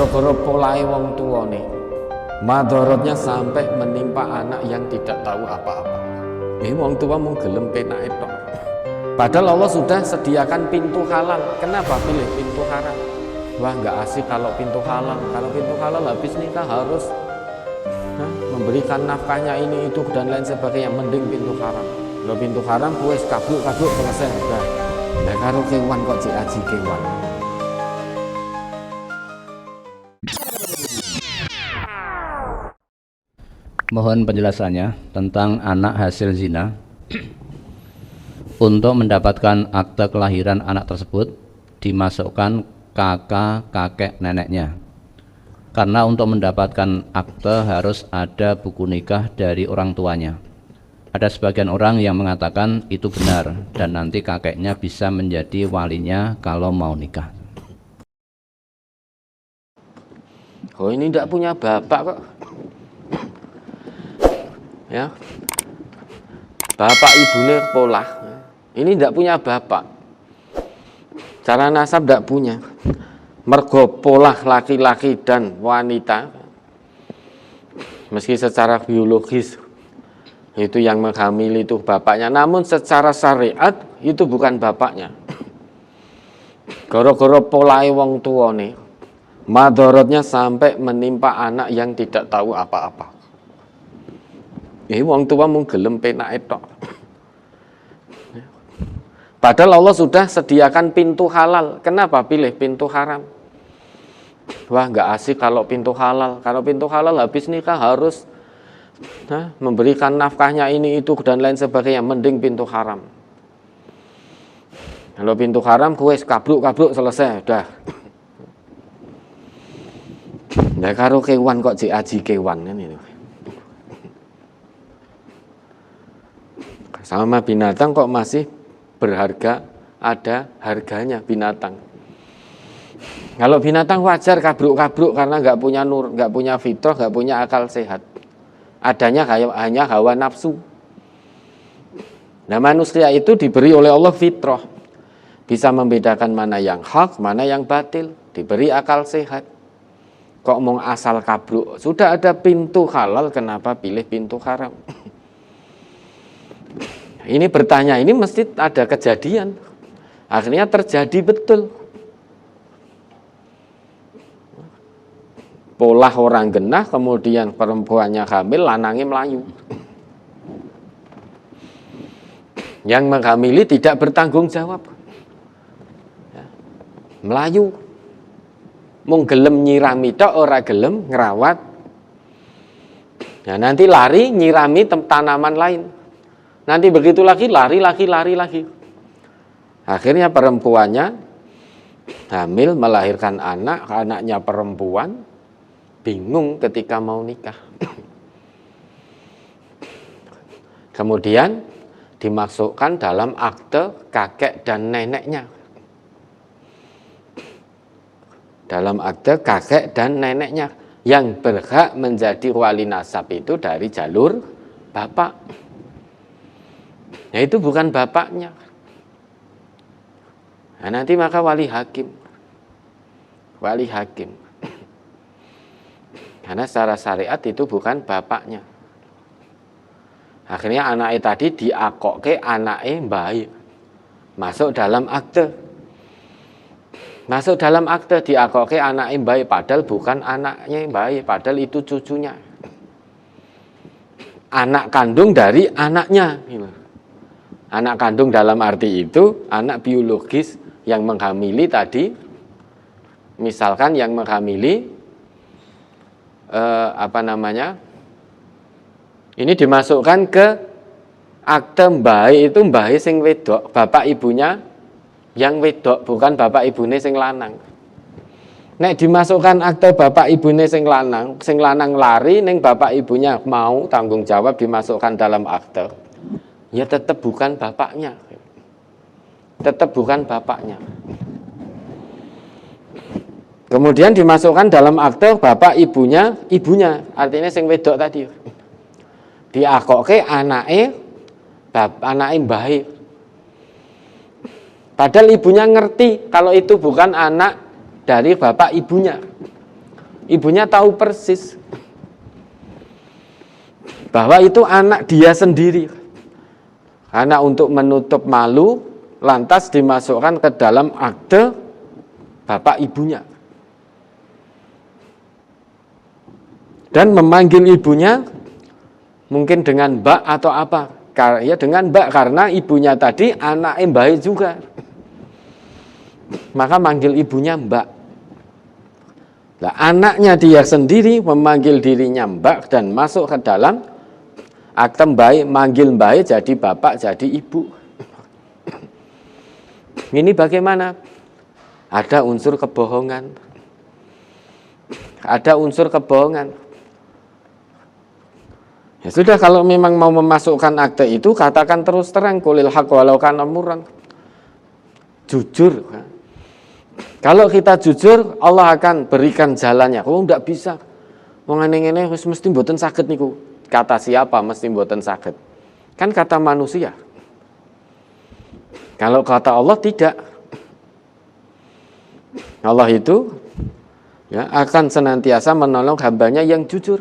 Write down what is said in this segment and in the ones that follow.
Gara-gara polahe wong tuane, madharatnya sampai menimpa anak yang tidak tahu apa-apa. Wong tua mau gelem penake tok. Padahal Allah sudah sediakan pintu halal. Kenapa pilih pintu haram? Wah, nggak asik kalau pintu halal. Kalau pintu halal habis nikah harus memberikan nafkahnya ini itu dan lain sebagainya. Mending pintu haram. Kalau pintu haram wis kabluk-kabluk selesai udah. Lah karo kewan kok cek aji kewan. Mohon penjelasannya tentang anak hasil zina. Untuk mendapatkan akte kelahiran anak tersebut dimasukkan kakak, kakek, neneknya. Karena untuk mendapatkan akte harus ada buku nikah dari orang tuanya. Ada sebagian orang yang mengatakan itu benar dan nanti kakeknya bisa menjadi walinya kalau mau nikah. Oh, ini tidak punya bapak kok. Ya, bapak ibunya polah, ini tidak punya bapak, cara nasab tidak punya, mergo polah laki-laki dan wanita, meski secara biologis itu yang menghamili itu bapaknya, namun secara syariat itu bukan bapaknya. Gara-gara polahe wong tuane, madharatnya sampai menimpa anak yang tidak tahu apa-apa. Wong tua mau gelem penake tok. Padahal Allah sudah sediakan pintu halal. Kenapa pilih pintu haram? Wah, nggak asik kalau pintu halal. Kalau pintu halal habis nikah harus memberikan nafkahnya ini itu dan lain sebagainya. Mending pintu haram. Kalau pintu haram wis kabluk-kabluk selesai udah. Nah karo kewan kok cek aji kewan ini. Sama binatang kok masih berharga, ada harganya binatang. Kalau binatang wajar kabruk-kabruk karena nggak punya nur, nggak punya fitrah, nggak punya akal sehat. Adanya hanya hawa nafsu. Nah, manusia itu diberi oleh Allah fitrah, bisa membedakan mana yang hak, mana yang batil, diberi akal sehat. Kok mau asal kabruk? Sudah ada pintu halal, kenapa pilih pintu haram? Ini bertanya, ini mesti ada kejadian. Akhirnya terjadi betul. Polah orang genah, kemudian perempuannya hamil, lanangnya melayu. Yang menghamili tidak bertanggung jawab. Melayu. Mung gelem nyirami tok ora gelem ngerawat. Nah, nanti lari nyirami tanaman lain. Nanti begitu lagi lari lagi. Akhirnya perempuannya hamil melahirkan anak, anaknya perempuan, bingung ketika mau nikah. Kemudian dimasukkan dalam akte kakek dan neneknya. Dalam akte kakek dan neneknya yang berhak menjadi wali nasab itu dari jalur bapak. Nah, itu bukan bapaknya. Nah, nanti maka wali hakim. Karena secara syariat itu bukan bapaknya. Akhirnya anaknya tadi diakoke anaknya baik. Masuk dalam akte diakoke anaknya baik. Padahal bukan anaknya baik. Padahal itu cucunya. Anak kandung dari anaknya. Anak kandung dalam arti itu anak biologis yang menghamili tadi, misalkan yang menghamili ini dimasukkan ke akte mbahe itu mbahe sing wedok, bapak ibunya yang wedok, bukan bapak ibune sing lanang. Nek dimasukkan akte bapak ibune sing lanang lari ning bapak ibunya mau tanggung jawab dimasukkan dalam akte. Ya tetap bukan bapaknya. Kemudian dimasukkan dalam akte bapak ibunya, artinya sing wedok tadi. Diakoke anake mbahe. Padahal ibunya ngerti kalau itu bukan anak dari bapak ibunya. Ibunya tahu persis bahwa itu anak dia sendiri. Karena untuk menutup malu, lantas dimasukkan ke dalam akte bapak ibunya. Dan memanggil ibunya mungkin dengan mbak atau apa. Ya dengan mbak, karena ibunya tadi anak mbak juga. Maka manggil ibunya mbak. Nah, anaknya dia sendiri memanggil dirinya mbak dan masuk ke dalam akte mbak, manggil mbak jadi bapak, jadi ibu. Ini bagaimana? Ada unsur kebohongan. Ada unsur kebohongan. Ya sudah, kalau memang mau memasukkan akte itu, katakan terus terang, qulil haq walau kana murran. Jujur. Kalau kita jujur, Allah akan berikan jalannya. Oh, enggak bisa. Wong ngene-ngene wis mesti mboten saged niku. Kata siapa mesti mboten saged? Kan kata manusia. Kalau kata Allah tidak. Allah itu ya akan senantiasa menolong hambanya yang jujur.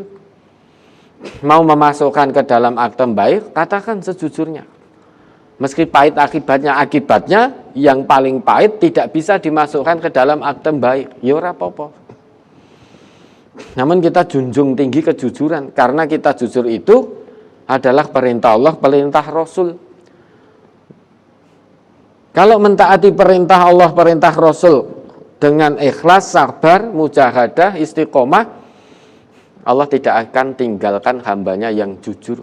Mau memasukkan ke dalam akte baik, katakan sejujurnya. Meski pahit akibatnya yang paling pahit tidak bisa dimasukkan ke dalam akte baik. Ya ora apa-apa. Namun kita junjung tinggi kejujuran, karena kita jujur itu adalah perintah Allah, perintah Rasul. Kalau mentaati perintah Allah, perintah Rasul dengan ikhlas, sabar, mujahadah, istiqomah, Allah tidak akan tinggalkan hambanya yang jujur.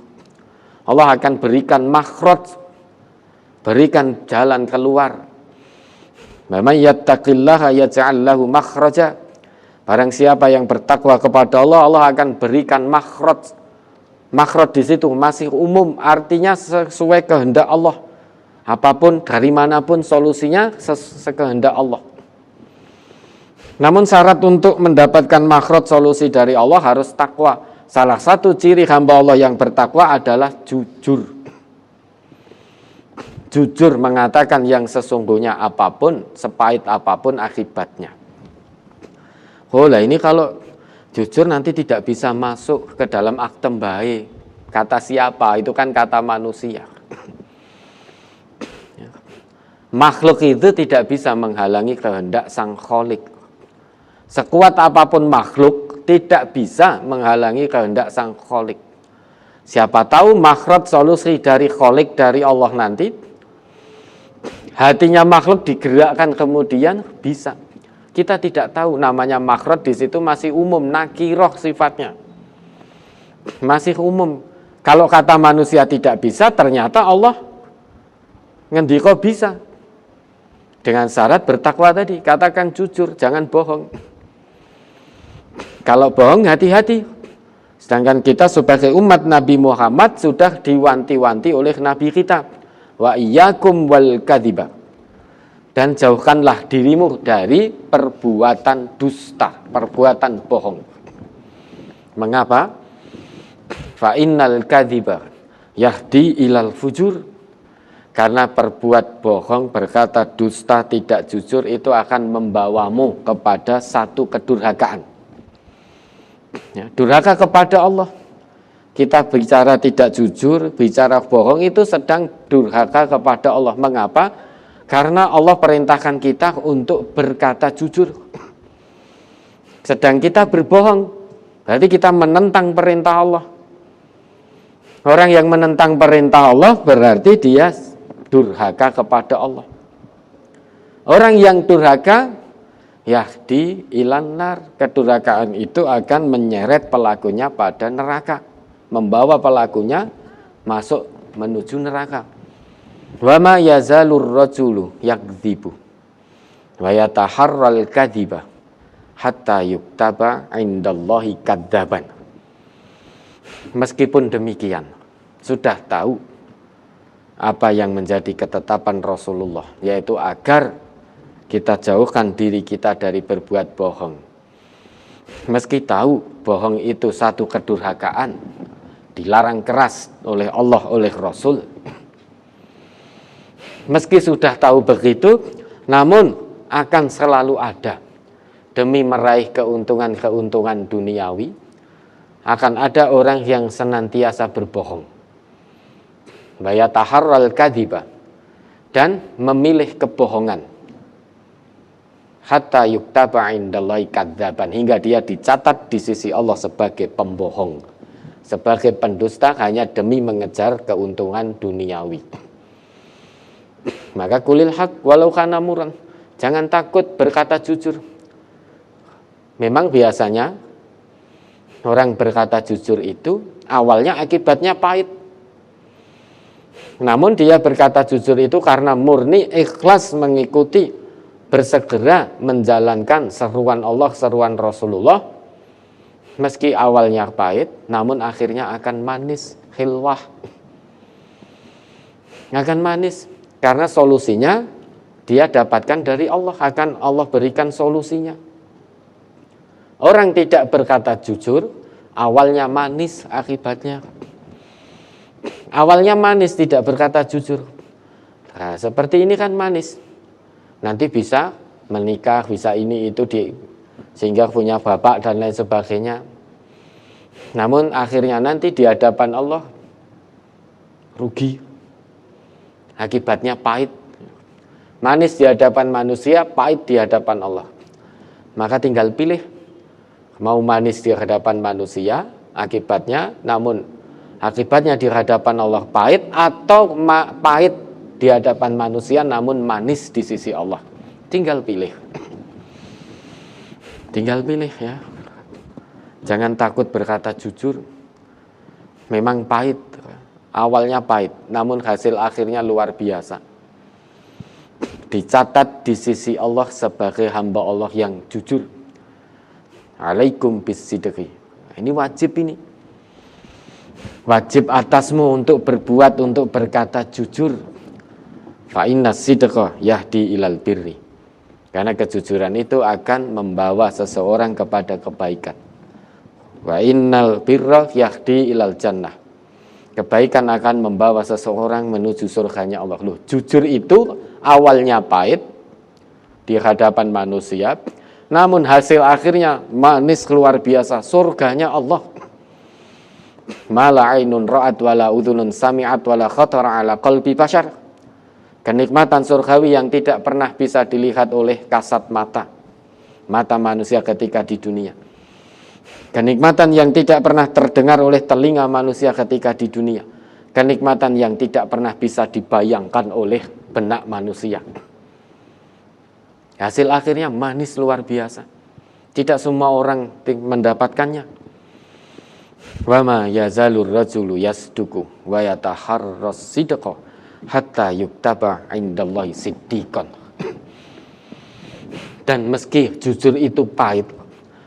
Allah akan berikan makhraj, berikan jalan keluar. Man yattaqillaha yaj'al lahu makhraja. Barang siapa yang bertakwa kepada Allah, Allah akan berikan makhraj. Makhraj di situ masih umum, artinya sesuai kehendak Allah. Apapun dari manapun solusinya sekehendak Allah. Namun syarat untuk mendapatkan makhraj solusi dari Allah harus takwa. Salah satu ciri hamba Allah yang bertakwa adalah jujur. Jujur mengatakan yang sesungguhnya apapun, sepahit apapun akibatnya. Oh lah, ini kalau jujur nanti tidak bisa masuk ke dalam akte baik. Kata siapa? Itu kan kata manusia. Makhluk itu tidak bisa menghalangi kehendak Sang Khalik. Sekuat apapun makhluk tidak bisa menghalangi kehendak Sang Khalik. Siapa tahu makhraj solusi dari Khalik, dari Allah nanti, hatinya makhluk digerakkan kemudian bisa. Kita tidak tahu, namanya makhraj di situ masih umum, nakiroh sifatnya. Masih umum. Kalau kata manusia tidak bisa, ternyata Allah ngendika bisa. Dengan syarat bertakwa tadi, katakan jujur, jangan bohong. Kalau bohong, hati-hati. Sedangkan kita sebagai umat Nabi Muhammad sudah diwanti-wanti oleh Nabi kita. Wa iyyakum wal kadhiba. Dan jauhkanlah dirimu dari perbuatan dusta, perbuatan bohong. Mengapa? Fa innal kadhiba yahdi ilal fujur. Karena berbuat bohong, berkata dusta, tidak jujur, itu akan membawamu kepada satu kedurhakaan. Ya, durhaka kepada Allah. Kita bicara tidak jujur, bicara bohong, itu sedang durhaka kepada Allah. Mengapa? Karena Allah perintahkan kita untuk berkata jujur. Sedang kita berbohong, berarti kita menentang perintah Allah. Orang yang menentang perintah Allah berarti dia durhaka kepada Allah. Orang yang durhaka yahdi ilan nar, kedurhakaan itu akan menyeret pelakunya pada neraka, membawa pelakunya masuk menuju neraka. Wa ma yazalur rajulu yakdzibu wa yataharral kadziba hatta yuktaba indallahi kadzaban. Meskipun demikian, sudah tahu apa yang menjadi ketetapan Rasulullah, yaitu agar kita jauhkan diri kita dari berbuat bohong. Meski tahu bohong itu satu kedurhakaan, dilarang keras oleh Allah, oleh Rasul. Meski sudah tahu begitu, namun akan selalu ada demi meraih keuntungan-keuntungan duniawi, akan ada orang yang senantiasa berbohong. Wa yataharral kadhiba, dan memilih kebohongan. Hatta yuktaba indallahi kadzaban, hingga dia dicatat di sisi Allah sebagai pembohong, sebagai pendusta hanya demi mengejar keuntungan duniawi. Maka kulil haq walau kana murran, jangan takut berkata jujur. Memang biasanya orang berkata jujur itu awalnya akibatnya pahit. Namun dia berkata jujur itu karena murni ikhlas mengikuti, bersegera menjalankan seruan Allah, seruan Rasulullah. Meski awalnya pahit, namun akhirnya akan manis, khilwah. Akan manis, karena solusinya dia dapatkan dari Allah, akan Allah berikan solusinya. Orang tidak berkata jujur, awalnya manis akibatnya. Awalnya manis, tidak berkata jujur. Nah, seperti ini kan manis. Nanti bisa menikah, bisa ini itu, sehingga punya bapak dan lain sebagainya. Namun akhirnya nanti di hadapan Allah rugi. Akibatnya pahit. Manis di hadapan manusia, pahit di hadapan Allah. Maka tinggal pilih, mau manis di hadapan manusia akibatnya, namun akibatnya di hadapan Allah pahit, atau pahit di hadapan manusia namun manis di sisi Allah. Tinggal pilih. Tinggal pilih ya. Jangan takut berkata jujur. Memang pahit. Awalnya pahit, namun hasil akhirnya luar biasa. Dicatat di sisi Allah sebagai hamba Allah yang jujur. Alaikum bisidqi. Ini wajib ini. Wajib atasmu untuk berbuat, untuk berkata jujur. Fa inna sidqa yahdi ilal birri. Karena kejujuran itu akan membawa seseorang kepada kebaikan. Wa innal birra yahdi ilal jannah. Kebaikan akan membawa seseorang menuju surganya Allah. Loh, jujur itu awalnya pahit di hadapan manusia, namun hasil akhirnya manis luar biasa, surganya Allah. Mala ainun ra'at wala udhunun sami'at wala khatara ala qalbi bashar. Kenikmatan surgawi yang tidak pernah bisa dilihat oleh kasat mata manusia ketika di dunia. Kenikmatan yang tidak pernah terdengar oleh telinga manusia ketika di dunia. Kenikmatan yang tidak pernah bisa dibayangkan oleh benak manusia. Hasil akhirnya manis luar biasa. Tidak semua orang mendapatkannya. Wa ma yazalur rajulu yasduku wa yataharras sidqa hatta yuktaba indallahi siddiqan. Dan meski jujur itu pahit,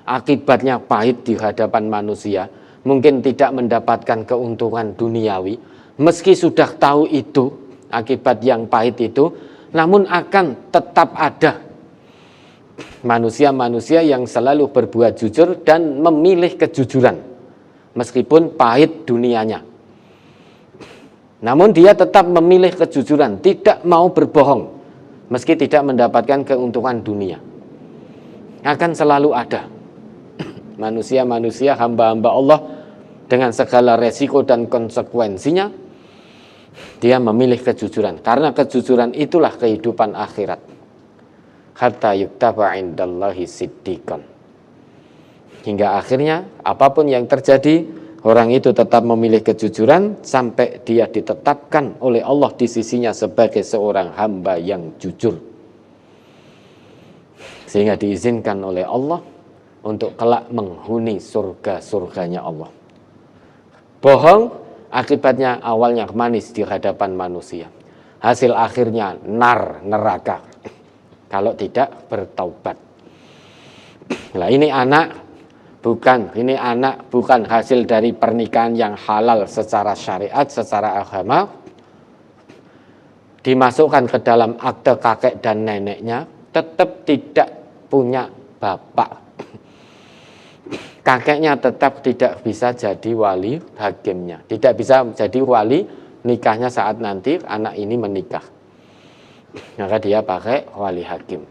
akibatnya pahit di hadapan manusia, mungkin tidak mendapatkan keuntungan duniawi, meski sudah tahu itu akibat yang pahit itu, namun akan tetap ada manusia-manusia yang selalu berbuat jujur dan memilih kejujuran meskipun pahit dunianya. Namun dia tetap memilih kejujuran, tidak mau berbohong meski tidak mendapatkan keuntungan dunia. Akan selalu ada manusia-manusia, hamba-hamba Allah dengan segala resiko dan konsekuensinya, dia memilih kejujuran, karena kejujuran itulah kehidupan akhirat. Hatta yuktaba indallahi siddiqan. Hingga akhirnya apapun yang terjadi, orang itu tetap memilih kejujuran sampai dia ditetapkan oleh Allah di sisinya sebagai seorang hamba yang jujur, sehingga diizinkan oleh Allah untuk kelak menghuni surga-surganya Allah. Bohong akibatnya awalnya manis di hadapan manusia, hasil akhirnya neraka kalau tidak bertaubat. Nah, ini anak bukan hasil dari pernikahan yang halal secara syariat, secara agama, dimasukkan ke dalam akte kakek dan neneknya, tetap tidak punya bapak. Kakeknya tetap tidak bisa jadi wali hakimnya, tidak bisa jadi wali nikahnya saat nanti anak ini menikah. Maka dia pakai wali hakim.